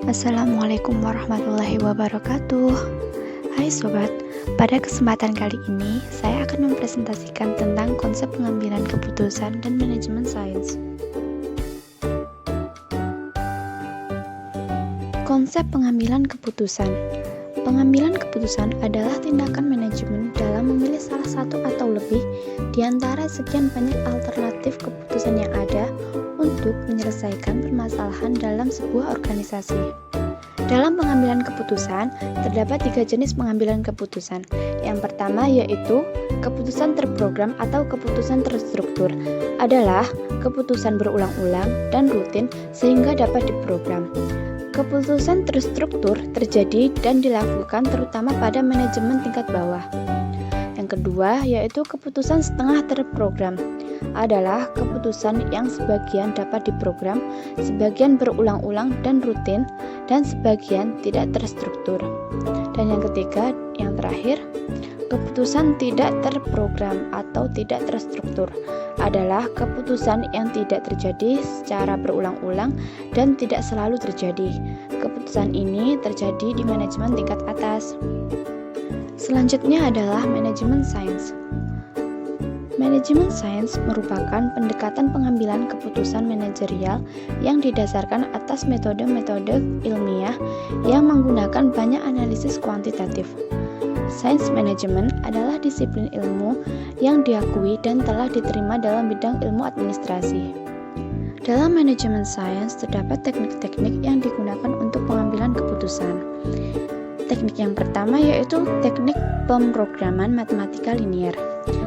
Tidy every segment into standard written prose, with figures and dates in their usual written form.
Assalamualaikum warahmatullahi wabarakatuh. Hai sobat, pada kesempatan kali ini saya akan mempresentasikan tentang konsep pengambilan keputusan dan manajemen sains. Konsep pengambilan keputusan. Pengambilan keputusan adalah tindakan manajemen dalam memilih salah satu atau lebih di antara sekian banyak alternatif keputusan yang ada untuk menyelesaikan permasalahan dalam sebuah organisasi. Dalam pengambilan keputusan, terdapat 3 jenis pengambilan keputusan. Yang pertama yaitu keputusan terprogram atau keputusan terstruktur. Adalah keputusan berulang-ulang dan rutin sehingga dapat diprogram. Keputusan terstruktur terjadi dan dilakukan terutama pada manajemen tingkat bawah. Yang kedua yaitu keputusan setengah terprogram. Adalah keputusan yang sebagian dapat diprogram, sebagian berulang-ulang dan rutin, dan sebagian tidak terstruktur. Dan yang ketiga, yang terakhir, keputusan tidak terprogram atau tidak terstruktur adalah keputusan yang tidak terjadi secara berulang-ulang dan tidak selalu terjadi. Keputusan ini terjadi di manajemen tingkat atas. Selanjutnya adalah manajemen sains. Manajemen sains merupakan pendekatan pengambilan keputusan manajerial yang didasarkan atas metode-metode ilmiah yang menggunakan banyak analisis kuantitatif. Sains manajemen adalah disiplin ilmu yang diakui dan telah diterima dalam bidang ilmu administrasi. Dalam manajemen sains terdapat teknik-teknik yang digunakan untuk pengambilan keputusan. Teknik yang pertama yaitu teknik pemrograman matematika linier.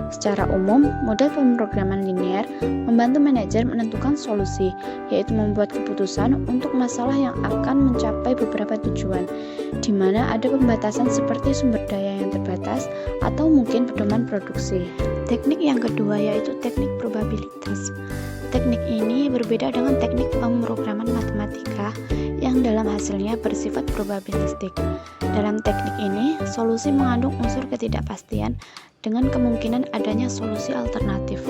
Secara umum, model pemrograman linier membantu manajer menentukan solusi, yaitu membuat keputusan untuk masalah yang akan mencapai beberapa tujuan, di mana ada pembatasan seperti sumber daya yang terbatas atau mungkin pedoman produksi. Teknik yang kedua yaitu teknik probabilitas. Teknik ini berbeda dengan teknik pemrograman matematika yang dalam hasilnya bersifat probabilistik. Dalam teknik ini, solusi mengandung unsur ketidakpastian dengan kemungkinan adanya solusi alternatif.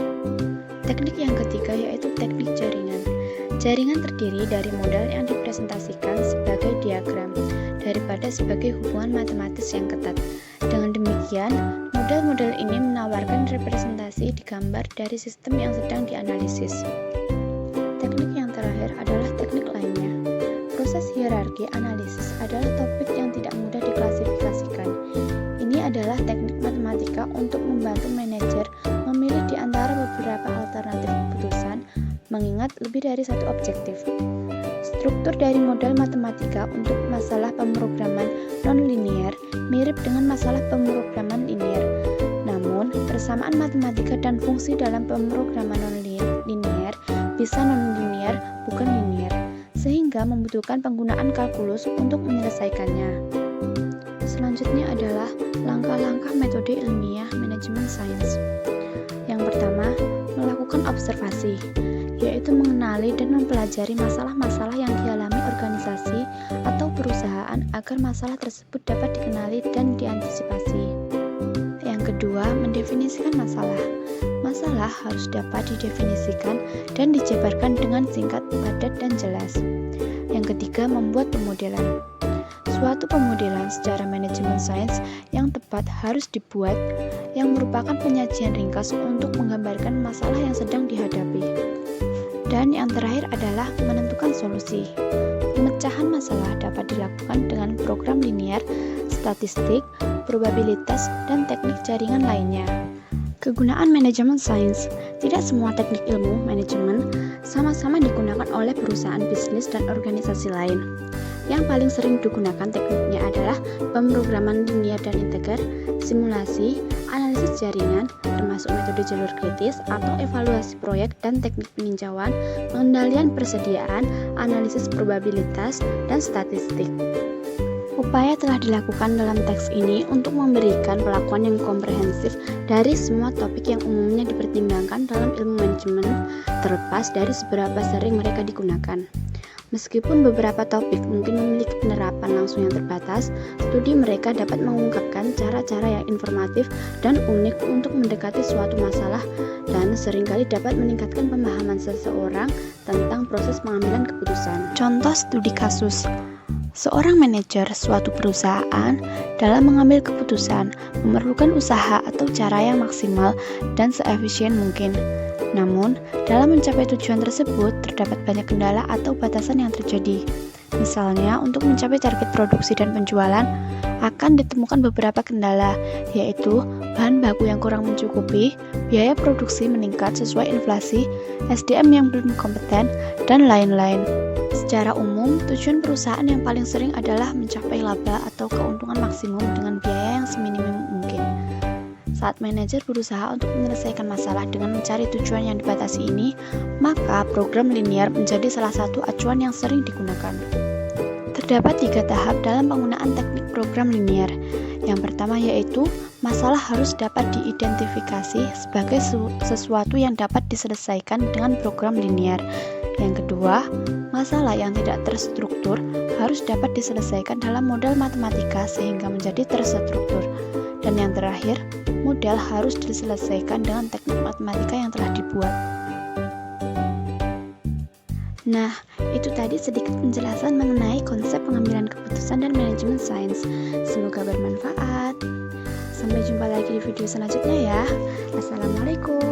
Teknik yang ketiga yaitu teknik jaringan. Jaringan terdiri dari model yang dipresentasikan sebagai diagram daripada sebagai hubungan matematis yang ketat. Dengan demikian, model-model ini menawarkan representasi di gambar dari sistem yang sedang dianalisis. Teknik yang terakhir adalah teknik lainnya. Proses hierarki analisis adalah topik yang tidak mudah diklasifikasikan. Ini adalah teknik matematika untuk membantu manajer memilih di antara beberapa alternatif keputusan, mengingat lebih dari satu objektif. Struktur dari model matematika untuk masalah pemrograman non-linier mirip dengan masalah pemrograman linier. Namun, persamaan matematika dan fungsi dalam pemrograman non-linier bisa non-linier, bukan linier, sehingga membutuhkan penggunaan kalkulus untuk menyelesaikannya. Selanjutnya adalah langkah-langkah metode ilmiah manajemen sains. Yang pertama, melakukan observasi, yaitu mengenali dan mempelajari masalah-masalah yang dialami organisasi atau perusahaan agar masalah tersebut dapat dikenali dan diantisipasi. Yang kedua, mendefinisikan masalah. Masalah harus dapat didefinisikan dan dijabarkan dengan singkat, padat, dan jelas. Yang ketiga, membuat pemodelan. Suatu pemodelan secara manajemen sains yang tepat harus dibuat, yang merupakan penyajian ringkas untuk menggambarkan masalah yang sedang dihadapi. Dan yang terakhir adalah menentukan solusi. Pemecahan masalah dapat dilakukan dengan program linier, statistik, probabilitas, dan teknik jaringan lainnya. Kegunaan manajemen sains. Tidak semua teknik ilmu manajemen sama-sama digunakan oleh perusahaan bisnis dan organisasi lain. Yang paling sering digunakan tekniknya adalah pemrograman linier dan integer, simulasi, analisis jaringan, termasuk metode jalur kritis atau evaluasi proyek dan teknik peninjauan, pengendalian persediaan, analisis probabilitas, dan statistik. Upaya telah dilakukan dalam teks ini untuk memberikan pelakuan yang komprehensif dari semua topik yang umumnya dipertimbangkan dalam ilmu manajemen, terlepas dari seberapa sering mereka digunakan. Meskipun beberapa topik mungkin memiliki penerapan langsung yang terbatas, studi mereka dapat mengungkapkan cara-cara yang informatif dan unik untuk mendekati suatu masalah dan seringkali dapat meningkatkan pemahaman seseorang tentang proses pengambilan keputusan. Contoh studi kasus. Seorang manajer suatu perusahaan dalam mengambil keputusan memerlukan usaha atau cara yang maksimal dan seefisien mungkin. Namun, dalam mencapai tujuan tersebut terdapat banyak kendala atau batasan yang terjadi. Misalnya, untuk mencapai target produksi dan penjualan akan ditemukan beberapa kendala, yaitu bahan baku yang kurang mencukupi, biaya produksi meningkat sesuai inflasi, SDM yang belum kompeten, dan lain-lain. Secara umum, tujuan perusahaan yang paling sering adalah mencapai laba atau keuntungan maksimum dengan biaya yang seminim mungkin. Saat manajer berusaha untuk menyelesaikan masalah dengan mencari tujuan yang dibatasi ini, maka program linear menjadi salah satu acuan yang sering digunakan. Terdapat 3 tahap dalam penggunaan teknik program linear. Yang pertama yaitu, masalah harus dapat diidentifikasi sebagai sesuatu yang dapat diselesaikan dengan program linear. Yang kedua, masalah yang tidak terstruktur harus dapat diselesaikan dalam model matematika sehingga menjadi terstruktur. Dan yang terakhir, model harus diselesaikan dengan teknik matematika yang telah dibuat. Nah, itu tadi sedikit penjelasan mengenai konsep pengambilan keputusan dan manajemen sains. Semoga bermanfaat. Sampai jumpa lagi di video selanjutnya ya. Assalamualaikum.